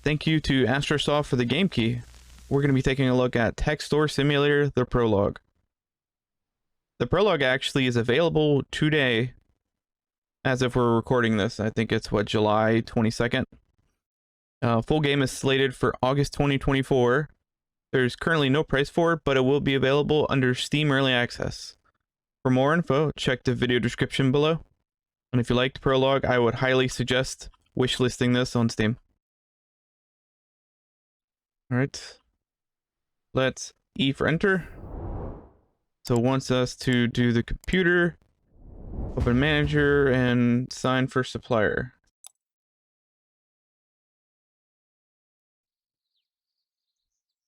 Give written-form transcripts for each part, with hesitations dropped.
thank you to Astrasoft for the game key. We're going to be taking a look at Tech Store Simulator, the Prologue. The Prologue actually is available today, as if we're recording this. I think it's, what, July 22nd? Full game is slated for August 2024. There's currently no price for it, but it will be available under Steam Early Access. For more info, check the video description below. And if you liked Prologue, I would highly suggest wishlisting this on Steam. Alright. Let's E for enter. So it wants us to do the computer, open manager, and sign for supplier.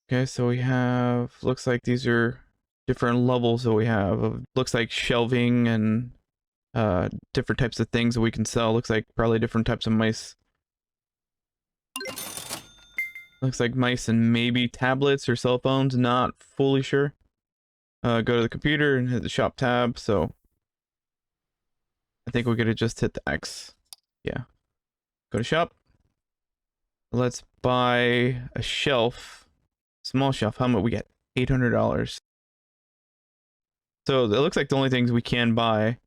Okay, so we have, looks like these are different levels that we have. Looks like shelving and different types of things that we can sell. Looks like probably different types of mice. Looks like mice and maybe tablets or cell phones, not fully sure. Go to the computer and hit the shop tab, so I think we're gonna just hit the X. Yeah. Go to shop. Let's buy a shelf. Small shelf. How much we get? $800. So it looks like the only things we can buy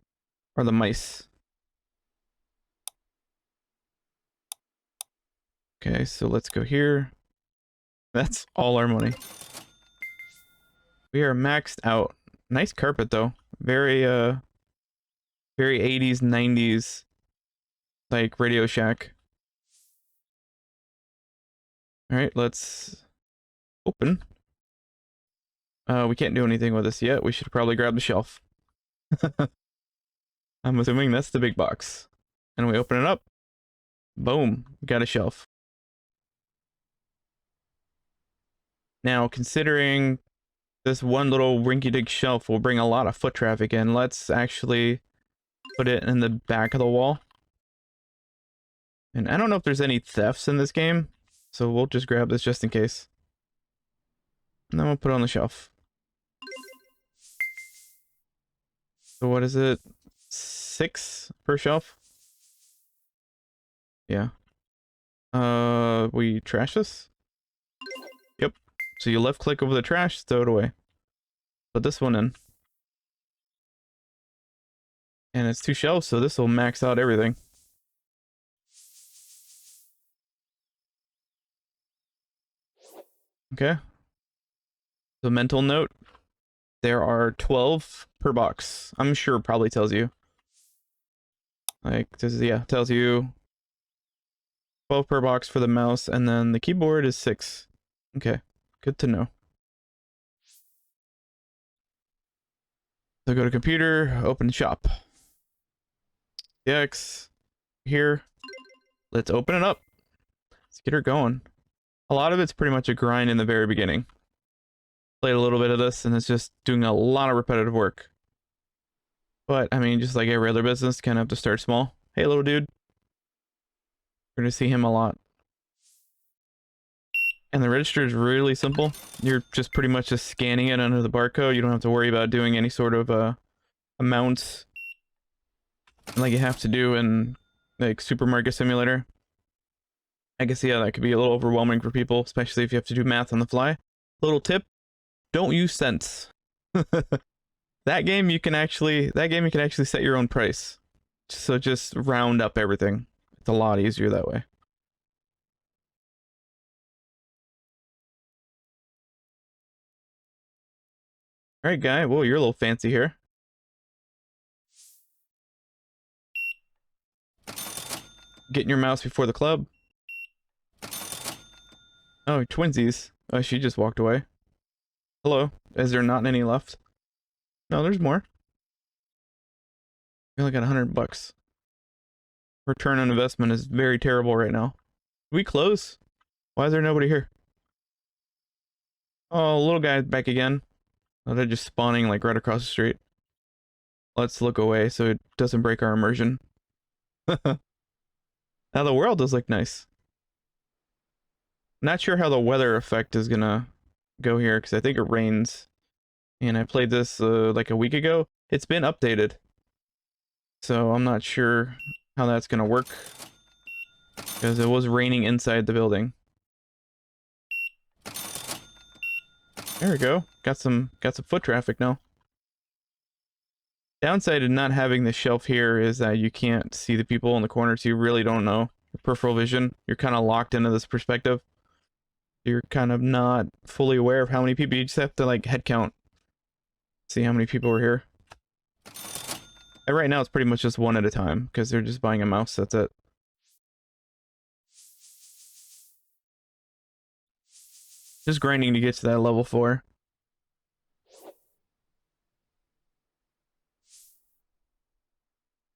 are the mice. Okay, so let's go here. That's all our money. We are maxed out. Nice carpet though. Very very 80s, 90s, like Radio Shack. Alright, let's open. We can't do anything with this yet. We should probably grab the shelf. I'm assuming that's the big box. And we open it up. Boom, we got a shelf. Now, considering this one little rinky-dink shelf will bring a lot of foot traffic in, let's actually put it in the back of the wall. And I don't know if there's any thefts in this game, so we'll just grab this just in case. And then we'll put it on the shelf. So what is it? 6 per shelf? Yeah. We trash this? Yep. So you left click over the trash, throw it away. Put this one in. And it's 2 shelves, so this will max out everything. Okay. The mental note. There are 12 per box. I'm sure it probably tells you. Like, this is, yeah, tells you 12 per box for the mouse, and then the keyboard is 6. Okay, good to know. So go to computer, open shop. X here. Let's open it up. Let's get her going. A lot of it's pretty much a grind in the very beginning. Played a little bit of this, and it's just doing a lot of repetitive work. But, I mean, just like every other business, kind of have to start small. Hey, little dude. We're gonna see him a lot. And the register is really simple. You're just pretty much just scanning it under the barcode. You don't have to worry about doing any sort of amounts like you have to do in like Supermarket Simulator. I guess, yeah, that could be a little overwhelming for people, especially if you have to do math on the fly. Little tip, don't use cents. That game you can actually set your own price. So just round up everything. It's a lot easier that way. Alright, guy. Whoa, you're a little fancy here. Getting your mouse before the club. Oh, twinsies. Oh, she just walked away. Hello. Is there not any left? No, there's more. We only got $100. Return on investment is very terrible right now. Did we close? Why is there nobody here? Oh, little guy back again. Oh, they're just spawning like right across the street. Let's look away so it doesn't break our immersion. Now the world does look nice. Not sure how the weather effect is gonna go here, because I think it rains. And I played this like a week ago. It's been updated. So I'm not sure how that's gonna work. Because it was raining inside the building. There we go. Got some foot traffic now. Downside of not having the shelf here is that you can't see the people in the corner, so you really don't know. Your peripheral vision, you're kind of locked into this perspective. You're kind of not fully aware of how many people. You just have to like head count. See how many people are here. And right now it's pretty much just one at a time because they're just buying a mouse, that's it. Just grinding to get to that level 4.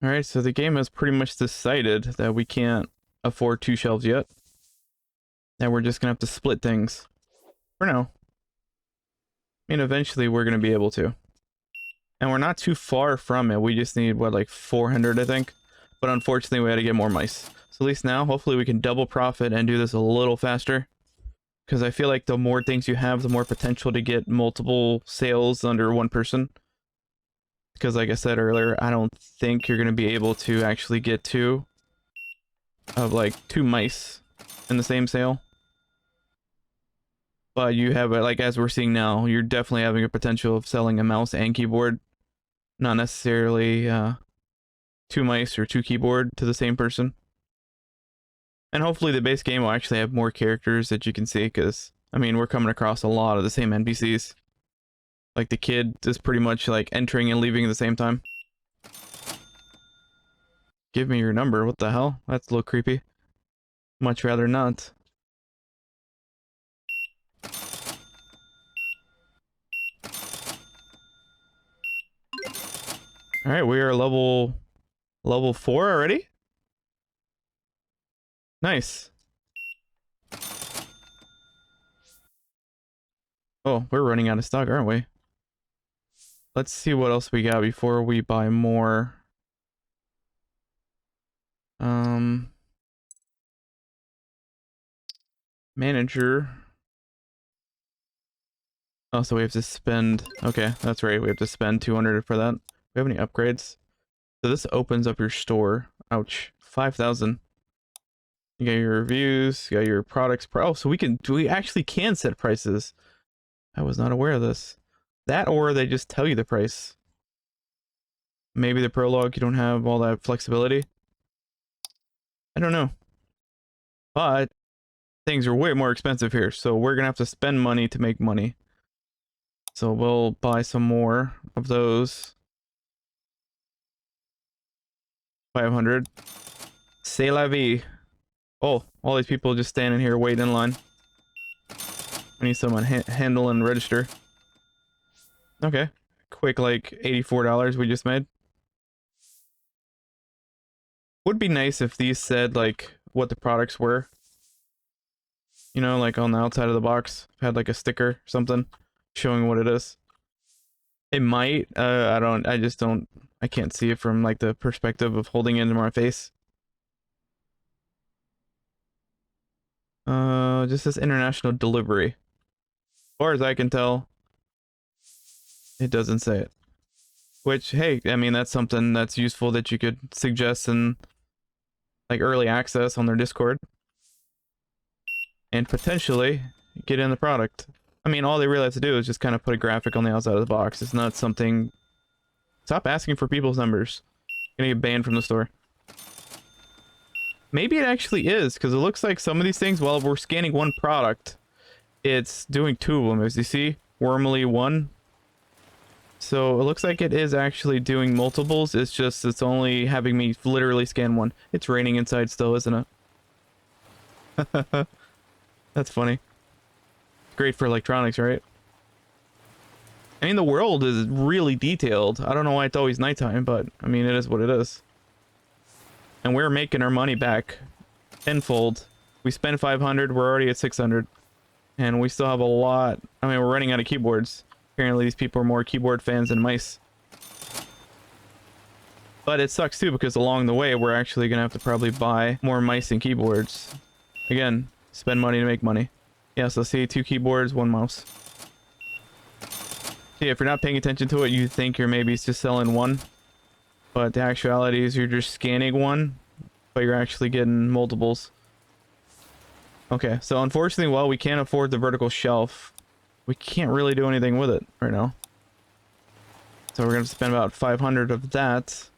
Alright, so the game has pretty much decided that we can't afford 2 shelves yet. That we're just gonna have to split things. For now. I mean, eventually we're gonna be able to. And we're not too far from it. We just need, what, like 400, I think? But unfortunately, we had to get more mice. So at least now, hopefully we can double profit and do this a little faster. Because I feel like the more things you have, the more potential to get multiple sales under one person. Because like I said earlier, I don't think you're going to be able to actually get 2 mice in the same sale. But you have, like, as we're seeing now, you're definitely having a potential of selling a mouse and keyboard. Not necessarily 2 mice or 2 keyboard to the same person. And hopefully the base game will actually have more characters that you can see, because, I mean, we're coming across a lot of the same NPCs. Like, the kid is pretty much, like, entering and leaving at the same time. Give me your number, what the hell? That's a little creepy. Much rather not. Alright, we are level 4 already? Nice. Oh, we're running out of stock, aren't we? Let's see what else we got before we buy more. Manager. Oh, so we have to spend... Okay, that's right. We have to spend 200 for that. Do we have any upgrades? So this opens up your store. Ouch. 5,000. You got your reviews, you got your products. Oh, so we actually can set prices. I was not aware of this. That, or they just tell you the price. Maybe the Prologue, you don't have all that flexibility. I don't know. But things are way more expensive here, so we're gonna have to spend money to make money. So we'll buy some more of those. 500. C'est la vie. Oh, all these people just standing here waiting in line. I need someone handle and register. Okay. Quick, like, $84 we just made. Would be nice if these said, like, what the products were. You know, like on the outside of the box. Had like a sticker or something showing what it is. It might. I can't see it from like the perspective of holding it into my face. Just says international delivery. As far as I can tell, it doesn't say it. Which, hey, I mean, that's something that's useful that you could suggest in like early access on their Discord. And potentially get in the product. I mean, all they really have to do is just kind of put a graphic on the outside of the box. It's not something... Stop asking for people's numbers. You're gonna get banned from the store. Maybe it actually is, because it looks like some of these things, while we're scanning one product, it's doing 2 of them, as you see. Wormly 1. So it looks like it is actually doing multiples. It's just, it's only having me literally scan one. It's raining inside still, isn't it? That's funny. Great for electronics, right? I mean, the world is really detailed. I don't know why it's always nighttime, but I mean, it is what it is. And we're making our money back tenfold. We spent 500, we're already at 600. And we still have a lot. I mean, we're running out of keyboards. Apparently these people are more keyboard fans than mice. But it sucks too, because along the way, we're actually gonna have to probably buy more mice and keyboards. Again, spend money to make money. Yeah, so see, 2 keyboards, 1 mouse. See, if you're not paying attention to it, you think you're maybe just selling 1. But the actuality is you're just scanning 1, but you're actually getting multiples. Okay, so unfortunately, while we can't afford the vertical shelf, we can't really do anything with it right now. So we're gonna spend about 500 of that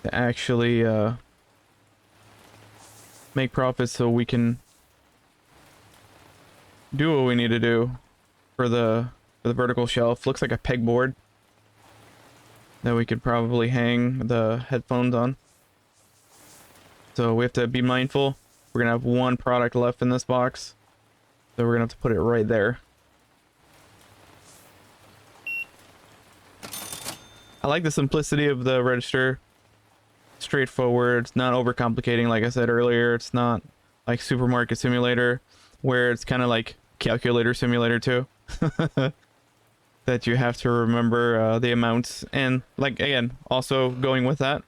to actually make profits so we can do what we need to do for the vertical shelf. Looks like a pegboard that we could probably hang the headphones on. So we have to be mindful. We're gonna have one product left in this box, so we're gonna have to put it right there. I like the simplicity of the register. Straightforward. It's not overcomplicating, like I said earlier. It's not like Supermarket Simulator, where it's kind of like Calculator Simulator too. That you have to remember the amounts, and like again, also going with that,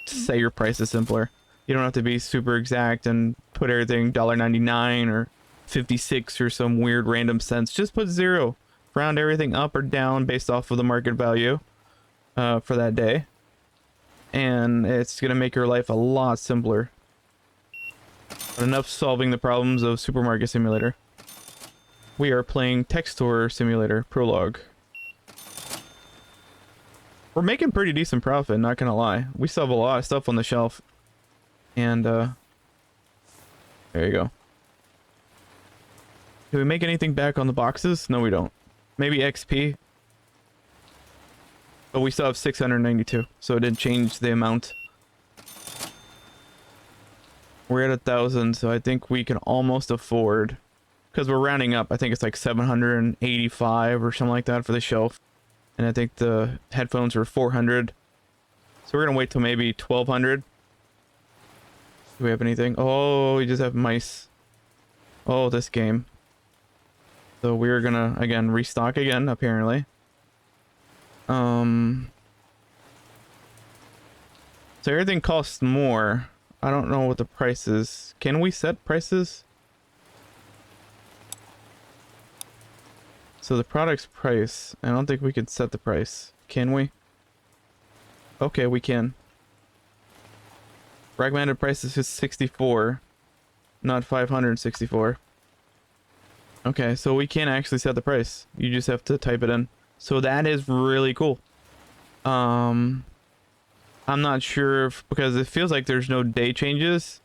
say your price is simpler. You don't have to be super exact and put everything $1.99 or 56 or some weird random cents. Just put 0. Round everything up or down based off of the market value for that day, and it's gonna make your life a lot simpler. But enough solving the problems of Supermarket Simulator. We are playing Text Store Simulator Prologue. We're making pretty decent profit, not gonna lie. We still have a lot of stuff on the shelf. And, there you go. Do we make anything back on the boxes? No, we don't. Maybe XP. But we still have 692, so it didn't change the amount. We're at 1,000, so I think we can almost afford, because we're rounding up. I think it's like 785 or something like that for the shelf. And I think the headphones are 400. So we're gonna wait till maybe 1,200. Do we have anything? Oh, we just have mice. Oh, this game. So we're gonna, again, restock again, apparently. So everything costs more. I don't know what the price is. Can we set prices? So the product's price, I don't think we can set the price. Can we? Okay, we can. Recommended price is 64, not 564. Okay, so we can actually set the price. You just have to type it in. So that is really cool. I'm not sure if, because it feels like there's no day changes.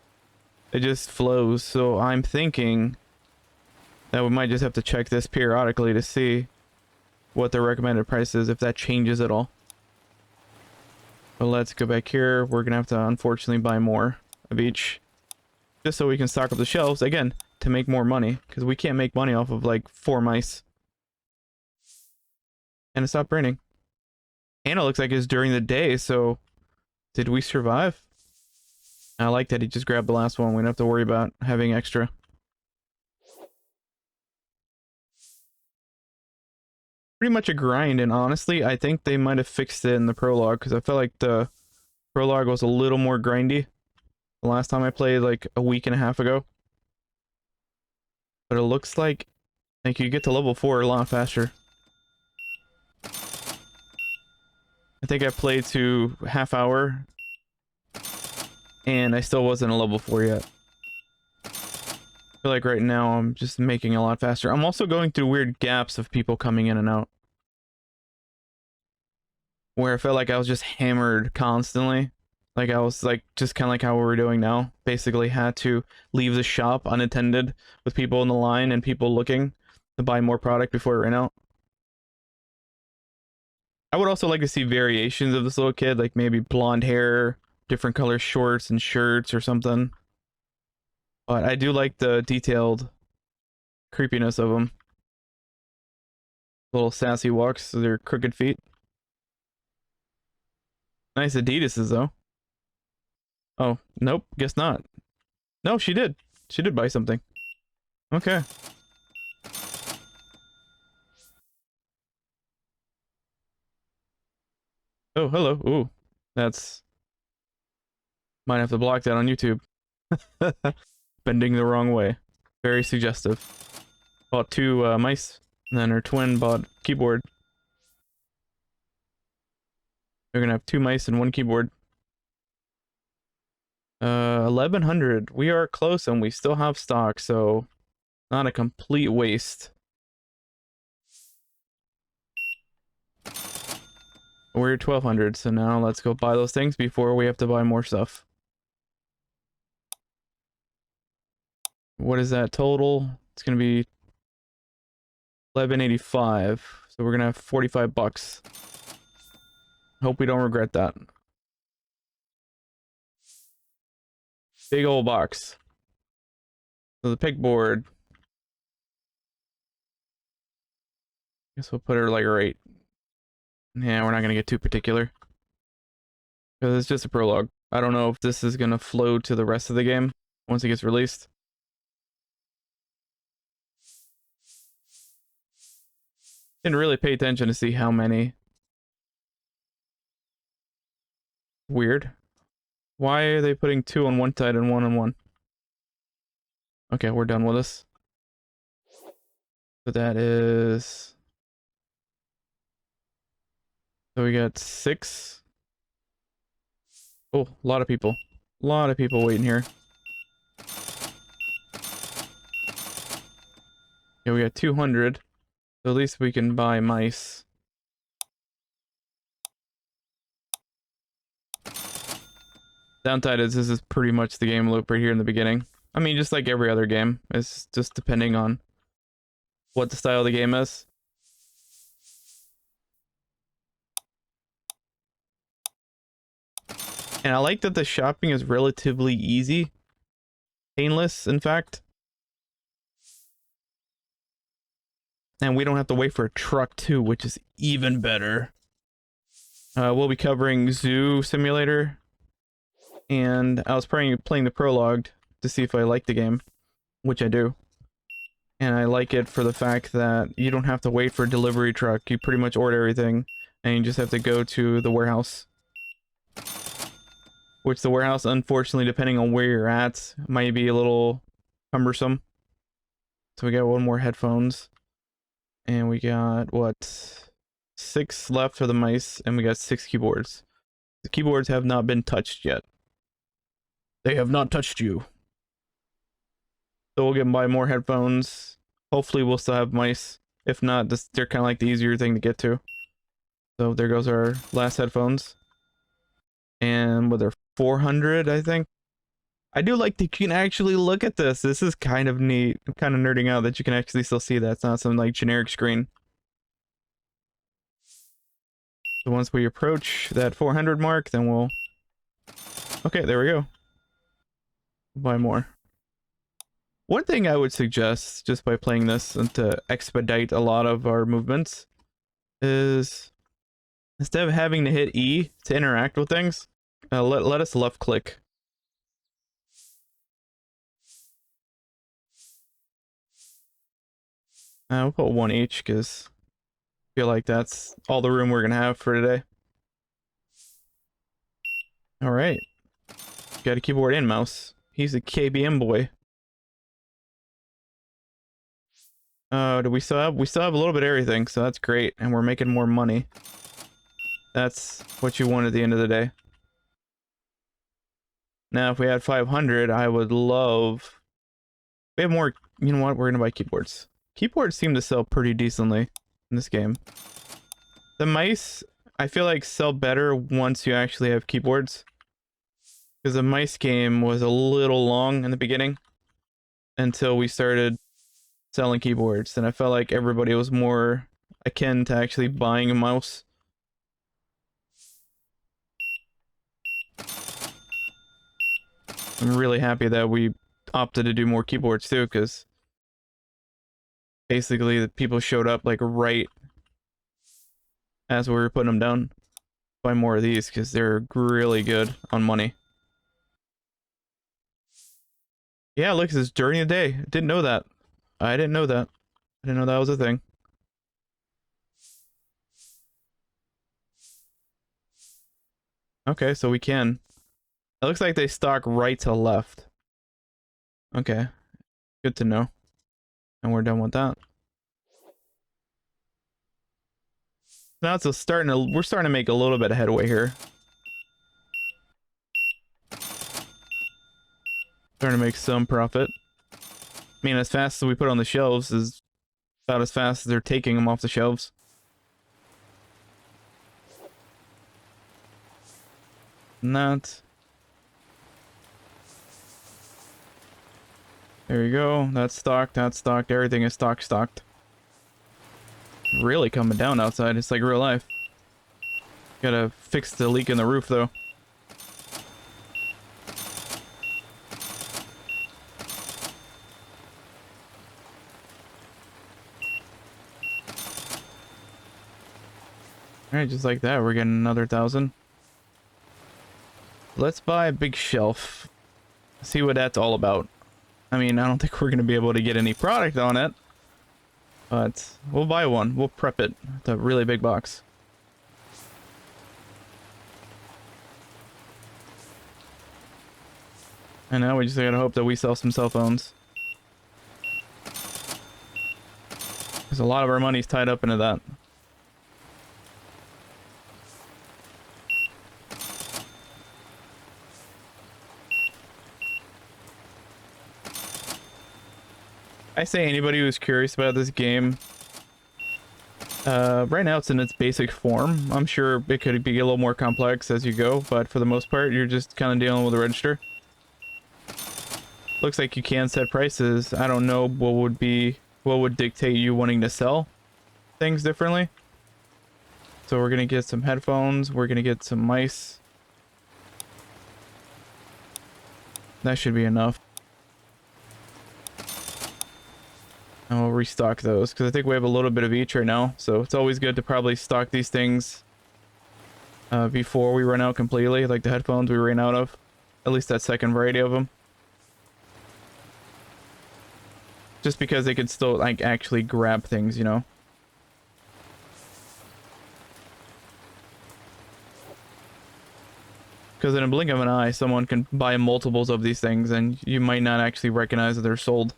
It just flows. So I'm thinking that we might just have to check this periodically to see what the recommended price is, if that changes at all. But let's go back here. We're gonna have to unfortunately buy more of each, just so we can stock up the shelves again to make more money, because we can't make money off of like 4 mice. And it stopped raining. And it looks like it's during the day, so did we survive? I like that he just grabbed the last one. We don't have to worry about having extra. Pretty much a grind, and honestly, I think they might have fixed it in the prologue, because I felt like the prologue was a little more grindy the last time I played, like a week and a half ago. But it looks like you get to level 4 a lot faster. I think I played to half hour, and I still wasn't a level 4 yet. I feel like right now I'm just making a lot faster. I'm also going through weird gaps of people coming in and out, where I felt like I was just hammered constantly. Like I was like, just kind of like how we're doing now. Basically had to leave the shop unattended with people in the line and people looking to buy more product before it ran out. I would also like to see variations of this little kid, like maybe blonde hair, different color shorts and shirts or something. But I do like the detailed creepiness of them. Little sassy walks, their crooked feet. Nice Adidas's though. Oh, nope, guess not. No, she did. She did buy something. Okay. Oh, hello. Ooh. That's... Might have to block that on YouTube. Bending the wrong way. Very suggestive. Bought 2 mice, and then her twin bought keyboard. We're gonna have 2 mice and 1 keyboard. 1100. We are close and we still have stock, so Not a complete waste. We're at 1200, so now let's go buy those things before we have to buy more stuff. What is that total? It's gonna be 1185. So we're gonna have 45 bucks. Hope we don't regret that. Big old box. So the pegboard. Guess we'll put her like right. Yeah, we're not gonna get too particular. Because it's just a prologue. I don't know if this is gonna flow to the rest of the game once it gets released. Didn't really pay attention to see how many. Weird. Why are they putting 2 on one side and 1 on one? Okay, we're done with this. So that is... So we got 6. Oh, a lot of people. A lot of people waiting here. Yeah, we got 200. So at least we can buy mice. Downside is this is pretty much the game loop right here in the beginning. I mean, just like every other game. It's just depending on what the style of the game is. And I like that the shopping is relatively easy. Painless, in fact. And we don't have to wait for a truck too, which is even better. We'll be covering Zoo Simulator. And I was playing the Prologue to see if I like the game, which I do. And I like it for the fact that you don't have to wait for a delivery truck. You pretty much order everything, and you just have to go to the warehouse. Which the warehouse, unfortunately, depending on where you're at, might be a little cumbersome. So we got 1 more headphones. And we got, what, 6 left for the mice, and we got 6 keyboards. The keyboards have not been touched yet. They have not touched you. So we'll get and buy more headphones. Hopefully we'll still have mice. If not, they're kind of like the easier thing to get to. So there goes our last headphones. And with their 400, I think. I do like that you can actually look at this. This is kind of neat. I'm kind of nerding out that you can actually still see that. It's not some like generic screen. So once we approach that 400 mark, then we'll... Okay, there we go. Buy more. One thing I would suggest, just by playing this and to expedite a lot of our movements, is instead of having to hit E to interact with things, let us left click. We'll put 1 each because I feel like that's all the room we're gonna have for today. All right, got a keyboard and mouse. He's a KBM boy. Do we still have? We still have a little bit of everything, so that's great, and we're making more money. That's what you want at the end of the day. Now, if we had 500, I would love... We have more... You know what? We're gonna buy keyboards. Keyboards seem to sell pretty decently in this game. The mice, I feel like, sell better once you actually have keyboards. Because the mice game was a little long in the beginning. Until we started selling keyboards. And I felt like everybody was more akin to actually buying a mouse. I'm really happy that we opted to do more keyboards too, because basically the people showed up like right as we were putting them down. Buy more of these because they're really good on money. Yeah, look, it's during the day. Didn't know that. I didn't know that. I didn't know that was a thing. Okay, so we can. It looks like they stock right to left. Okay, good to know. And we're done with that. Now it's starting to, we're starting to make a little bit of headway here. Starting to make some profit. I mean, as fast as we put on the shelves is about as fast as they're taking them off the shelves. Not. There you go. That's stocked. That's stocked. Everything is stocked. Really coming down outside. It's like real life. Gotta fix the leak in the roof, though. Alright, just like that, we're getting another 1,000. Let's buy a big shelf. See what that's all about. I mean, I don't think we're gonna be able to get any product on it. But we'll buy one. We'll prep it. The really big box. And now we just gotta hope that we sell some cell phones. Because a lot of our money's tied up into that. I say anybody who's curious about this game, right now it's in its basic form. I'm sure it could be a little more complex as you go, but for the most part, you're just kind of dealing with a register. Looks like you can set prices. I don't know what would dictate you wanting to sell things differently. So we're gonna get some headphones. We're gonna get some mice. That should be enough. And we'll restock those because I think we have a little bit of each right now. So it's always good to probably stock these things before we run out completely. Like the headphones we ran out of. At least that second variety of them. Just because they could still like actually grab things, you know. Because in a blink of an eye, someone can buy multiples of these things and you might not actually recognize that they're sold.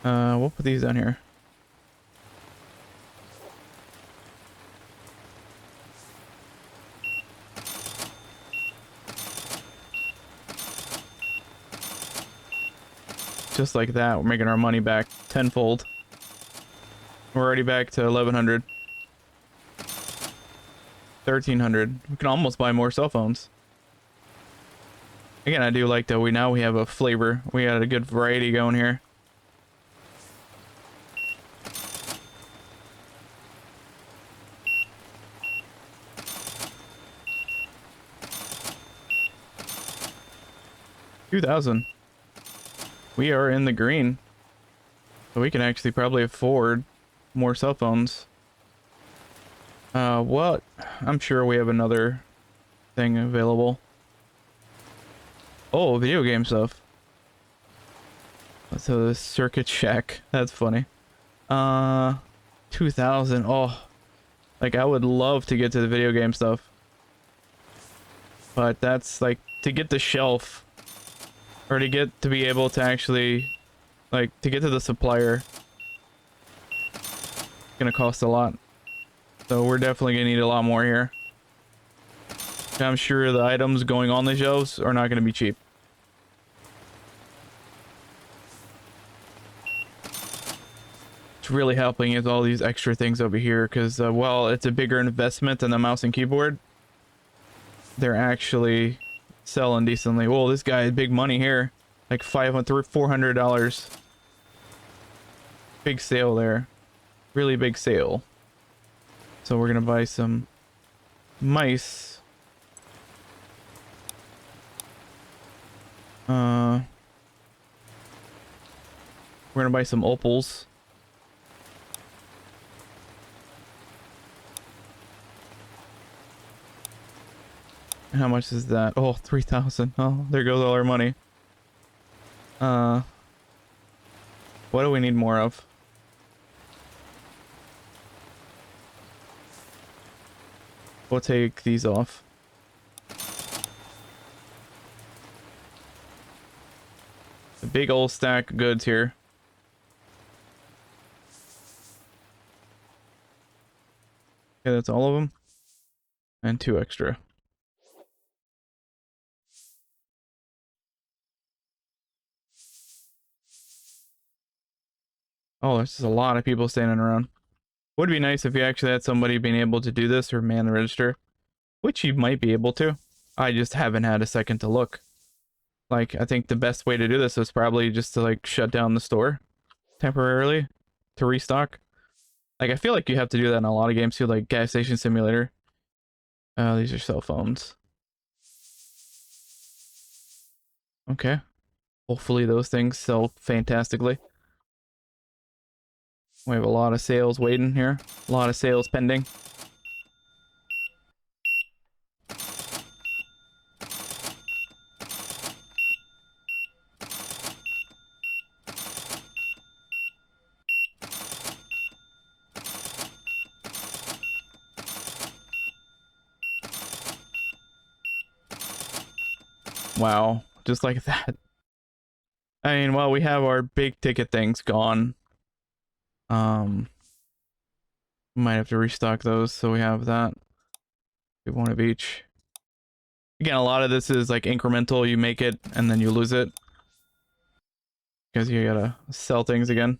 We'll put these down here. Just like that, we're making our money back tenfold. We're already back to 1,100. 1,300. We can almost buy more cell phones. Again, I do like that we have a flavor. We got a good variety going here. $2,000. We are in the green. So we can actually probably afford more cell phones. What? I'm sure we have another thing available. Oh, video game stuff. So the Circuit Shack. That's funny. 2,000. Oh, like I would love to get to the video game stuff. But that's like to get the shelf or to get to be able to actually like to get to the supplier. It's gonna cost a lot. So we're definitely gonna need a lot more here. I'm sure the items going on the shelves are not gonna be cheap. What's really helping is all these extra things over here because while it's a bigger investment than the mouse and keyboard, they're actually selling decently. Whoa, this guy had big money here. Like $400. Big sale there. Really big sale. So we're gonna buy some mice. We're gonna buy some opals. How much is that? Oh, 3,000. Oh, there goes all our money. What do we need more of? We'll take these off. A big old stack of goods here. Okay, that's all of them. And 2 extra. Oh, there's just a lot of people standing around. Would be nice if you actually had somebody being able to do this or man the register, which you might be able to. I just haven't had a second to look. Like, I think the best way to do this is probably just to, like, shut down the store temporarily to restock. Like, I feel like you have to do that in a lot of games too, like Gas Station Simulator. These are cell phones. Okay. Hopefully those things sell fantastically. We have a lot of sales waiting here. A lot of sales pending. Wow. Just like that. I mean, well, we have our big ticket things gone. Might have to restock those, so we have that. We one of each. Again, a lot of this is like incremental. You make it and then you lose it because you gotta sell things again.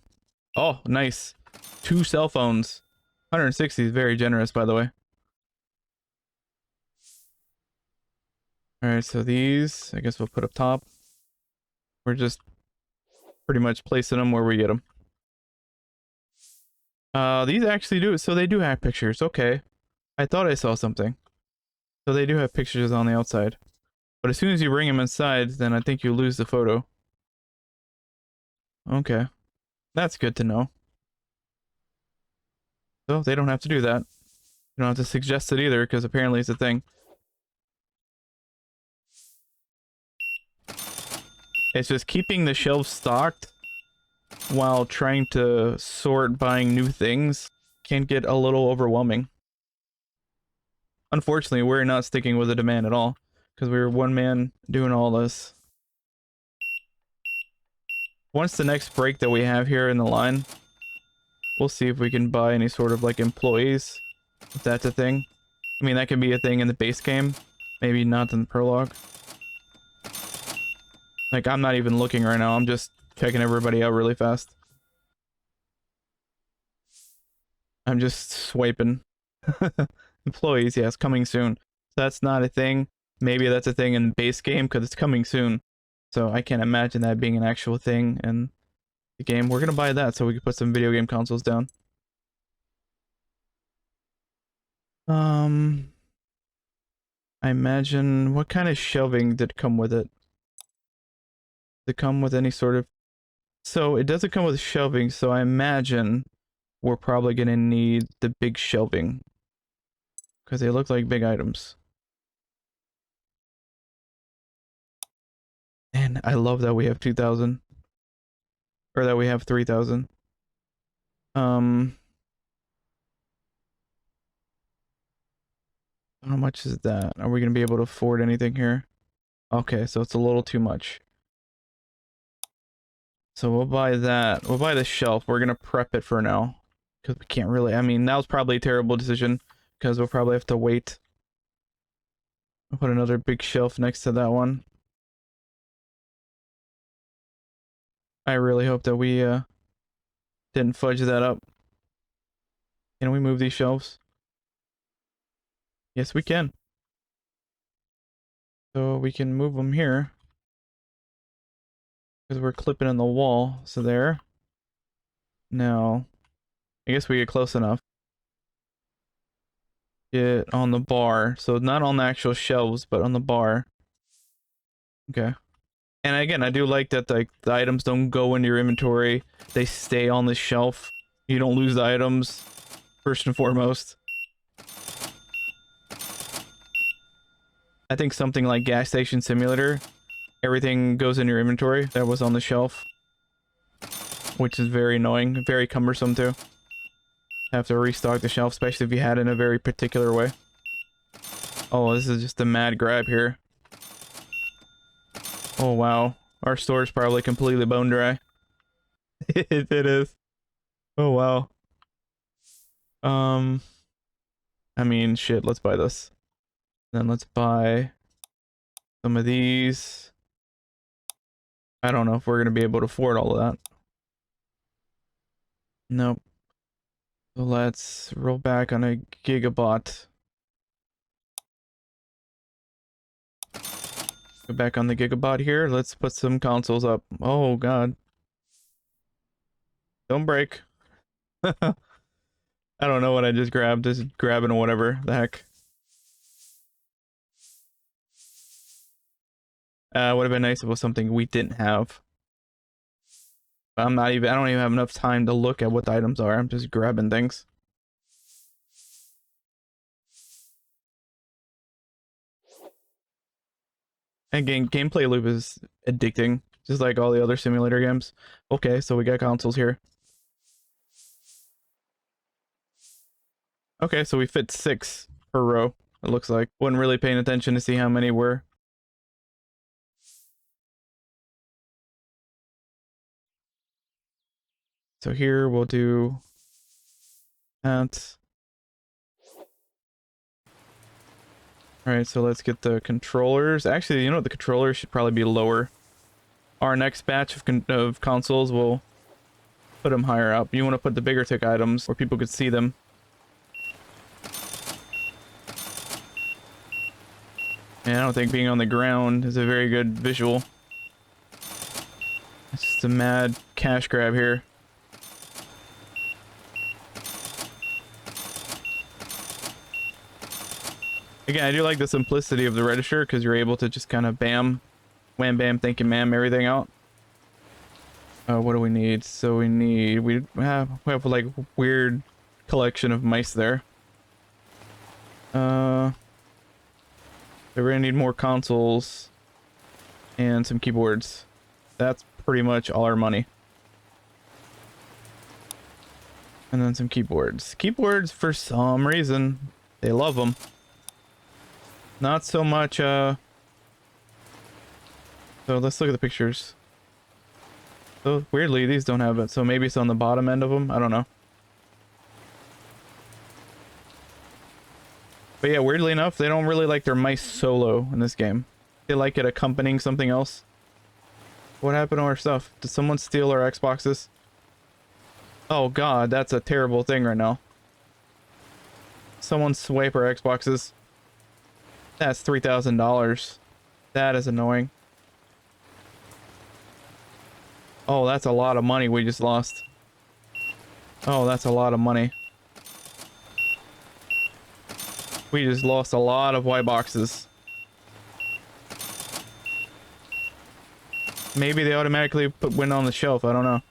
Oh, nice. 2 cell phones. 160 is very generous, by the way. All right, so these, I guess we'll put up top. We're just pretty much placing them where we get them. These actually do, so they do have pictures. Okay. I thought I saw something. So they do have pictures on the outside. But as soon as you bring them inside, then I think you lose the photo. Okay. That's good to know. So they don't have to do that. You don't have to suggest it either, because apparently it's a thing. It's just keeping the shelves stocked while trying to sort buying new things can get a little overwhelming. Unfortunately, we're not sticking with the demand at all, because we were one man doing all this. Once the next break that we have here in the line, we'll see if we can buy any sort of like employees, if that's a thing. I mean, that could be a thing in the base game, maybe not in the prologue. Like, I'm not even looking right now, I'm just checking everybody out really fast. I'm just swiping. Employees, yes, coming soon. That's not a thing. Maybe that's a thing in base game because it's coming soon. So I can't imagine that being an actual thing in the game. We're gonna buy that so we can put some video game consoles down. I imagine, what kind of shelving did come with it? Did it come with any sort of... So it doesn't come with shelving, so I imagine we're probably gonna need the big shelving. Because they look like big items. And I love that we have 2,000. Or that we have 3,000. How much is that? Are we gonna be able to afford anything here? Okay, so it's a little too much. So we'll buy that. We'll buy the shelf. We're gonna prep it for now. Because we can't really... I mean, that was probably a terrible decision. Because we'll probably have to wait. I'll put another big shelf next to that one. I really hope that we didn't fudge that up. Can we move these shelves? Yes, we can. So we can move them here. Because we're clipping in the wall. So there. Now, I guess we get close enough. Get on the bar. So not on the actual shelves, but on the bar. Okay. And again, I do like that the items don't go into your inventory. They stay on the shelf. You don't lose the items, first and foremost. I think something like Gas Station Simulator, everything goes in your inventory that was on the shelf. Which is very annoying, very cumbersome too. Have to restock the shelf, especially if you had it in a very particular way. Oh, this is just a mad grab here. Oh wow, our store is probably completely bone dry. It is. Oh wow. I mean, shit, let's buy this. Then let's buy some of these. I don't know if we're gonna be able to afford all of that. Nope. So let's roll back on a gigabot. Go back on the gigabot here. Let's put some consoles up. Oh god. Don't break. I don't know what I just grabbed. Just grabbing whatever the heck. Would have been nice if it was something we didn't have. But I don't even have enough time to look at what the items are. I'm just grabbing things. And gameplay loop is addicting, just like all the other simulator games. Okay, so we got consoles here. Okay, so we fit 6 per row, it looks like. Wasn't really paying attention to see how many were. So here we'll do that. Alright, so let's get the controllers. Actually, you know what? The controllers should probably be lower. Our next batch of consoles will put them higher up. You want to put the bigger tick items where people could see them. And I don't think being on the ground is a very good visual. It's just a mad cash grab here. Again, I do like the simplicity of the register because you're able to just kind of bam, wham bam, thank you ma'am, everything out. What do we need? So we have like weird collection of mice there. So we're gonna need more consoles and some keyboards. That's pretty much all our money. And then some keyboards. Keyboards, for some reason, they love them. Not so much, so let's look at the pictures. So weirdly, these don't have it, so maybe it's on the bottom end of them. I don't know. But yeah, weirdly enough, they don't really like their mice solo in this game. They like it accompanying something else. What happened to our stuff? Did someone steal our Xboxes? Oh god, that's a terrible thing right now. Someone swipe our Xboxes. That's $3,000. That is annoying. Oh, that's a lot of money we just lost. Oh, that's a lot of money. We just lost a lot of white boxes. Maybe they automatically went on the shelf. I don't know.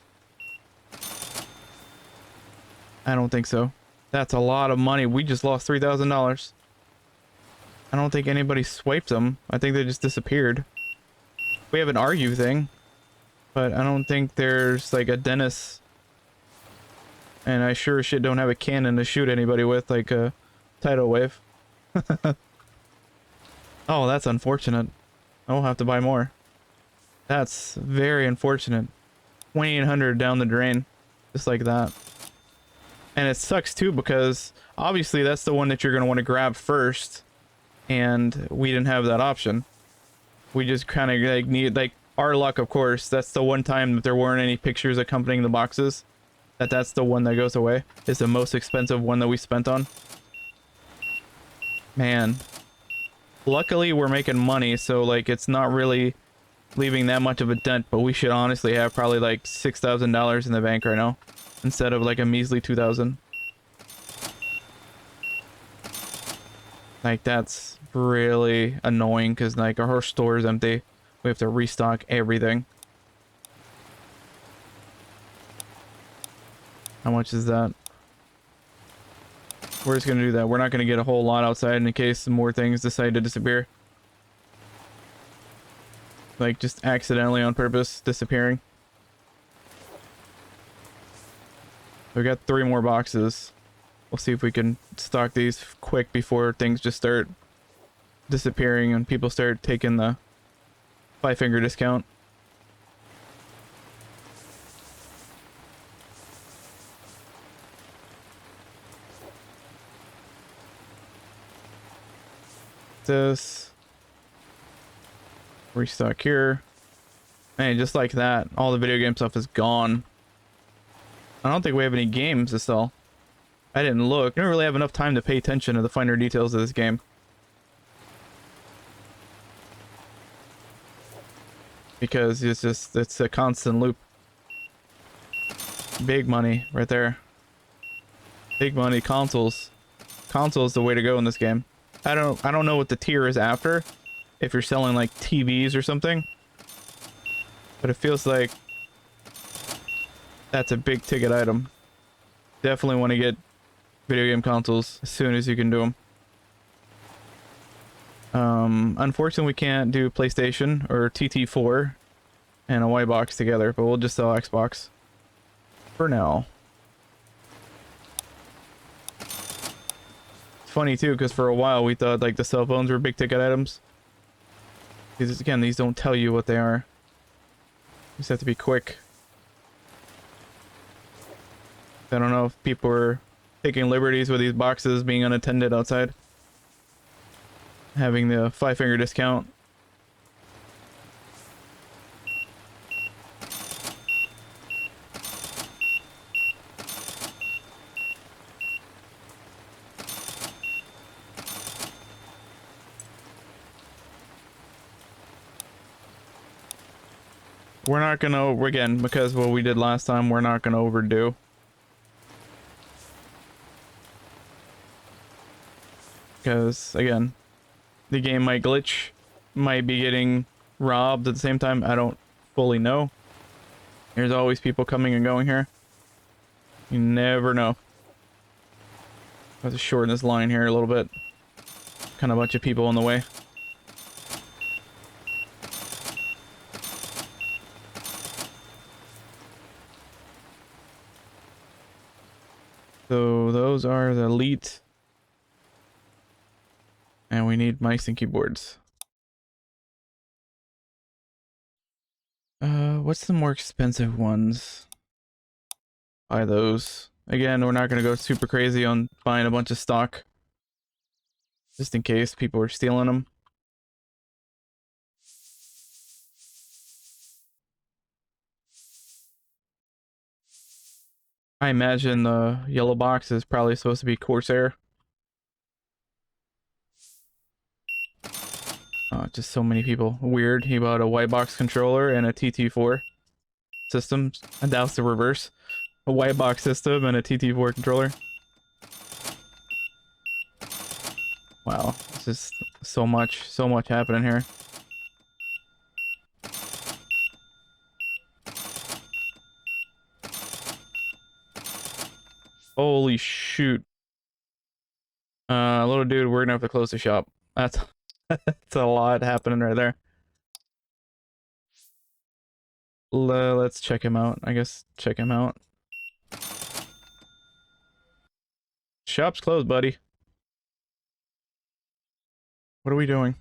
I don't think so. That's a lot of money. We just lost $3,000. I don't think anybody swiped them. I think they just disappeared. We have an argue thing, but I don't think there's like a dentist. And I sure as shit don't have a cannon to shoot anybody with, like a tidal wave. Oh, that's unfortunate. I'll have to buy more. That's very unfortunate. 2,800 down the drain. Just like that. And it sucks too because obviously that's the one that you're going to want to grab first. And we didn't have that option. We just kind of like need, like, our luck, of course. That's the one time that there weren't any pictures accompanying the boxes. That's the one that goes away. It's the most expensive one that we spent on. Man. Luckily, we're making money, so, like, it's not really leaving that much of a dent, but we should honestly have probably, like, $6,000 in the bank right now. Instead of, like, a measly 2,000. Like, that's really annoying, because, like, our store is empty. We have to restock everything. How much is that? We're just gonna do that. We're not gonna get a whole lot outside in case some more things decide to disappear. Like, just accidentally on purpose disappearing. We got 3 more boxes. We'll see if we can stock these quick before things just start disappearing and people start taking the 5-finger discount. This. Restock here. Man, just like that, all the video game stuff is gone. I don't think we have any games to sell. I didn't look. I don't really have enough time to pay attention to the finer details of this game. Because it's a constant loop. Big money right there. Big money. Consoles. Console's the way to go in this game. I don't know what the tier is after. If you're selling like TVs or something. But it feels like that's a big ticket item. Definitely want to get video game consoles as soon as you can do them. Unfortunately we can't do PlayStation or TT4 and a white box together, but we'll just sell Xbox for now. It's funny too, because for a while we thought like the cell phones were big ticket items. Because again, these don't tell you what they are. You just have to be quick. I don't know if people are taking liberties with these boxes being unattended outside. Having the 5-finger discount. We're not gonna, again, because what we did last time, we're not gonna overdo. Because, again, the game might glitch, might be getting robbed at the same time. I don't fully know. There's always people coming and going here. You never know. I have to shorten this line here a little bit. Kind of a bunch of people in the way. So those are the elite. And we need mice and keyboards. What's the more expensive ones? Buy those. Again, we're not gonna go super crazy on buying a bunch of stock. Just in case people are stealing them. I imagine the yellow box is probably supposed to be Corsair. Just so many people. Weird. He bought a white box controller and a TT4 system. And that was the reverse. A white box system and a TT4 controller. Wow. It's just so much happening here. Holy shoot. Little dude, we're gonna have to close the shop. That's that's a lot happening right there. Let's check him out. I guess check him out. Shop's closed, buddy. What are we doing?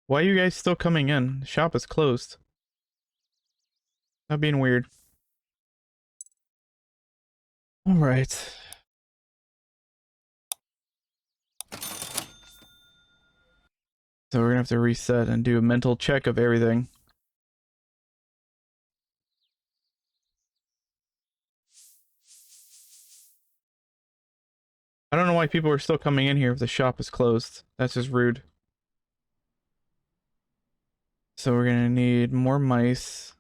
Why are you guys still coming in? The shop is closed. Not being weird. Alright. So we're gonna have to reset and do a mental check of everything. I don't know why people are still coming in here if the shop is closed. That's just rude. So we're gonna need more mice.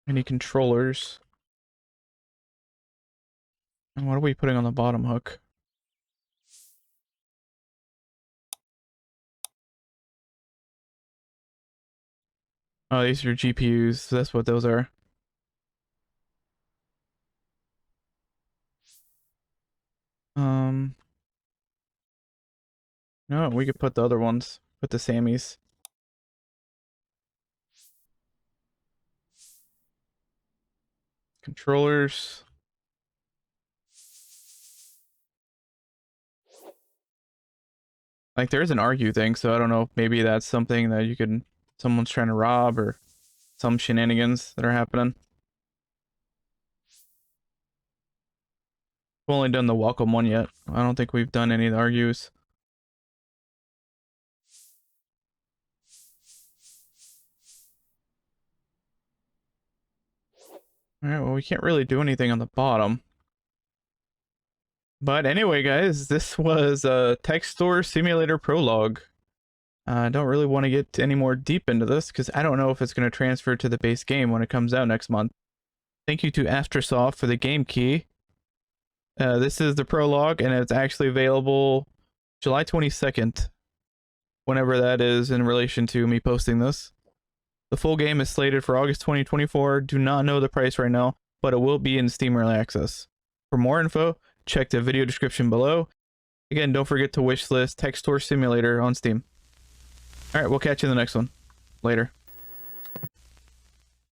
Any controllers. And what are we putting on the bottom hook? Oh, these are GPUs. So that's what those are. No, we could put the other ones. Put the Sammys. Controllers. Like, there's an argue thing, so I don't know if maybe that's something that you could... Someone's trying to rob, or some shenanigans that are happening. We've only done the welcome one yet. I don't think we've done any of the argues. Alright, well, we can't really do anything on the bottom. But anyway, guys, this was Text Store Simulator Prologue. I don't really want to get any more deep into this because I don't know if it's going to transfer to the base game when it comes out next month. Thank you to Astrasoft for the game key. This is the Prologue, and it's actually available July 22nd, whenever that is in relation to me posting this. The full game is slated for August 2024. Do not know the price right now, but it will be in Steam Early Access. For more info, check the video description below. Again, don't forget to wishlist Text Store Simulator on Steam. Alright, we'll catch you in the next one. Later.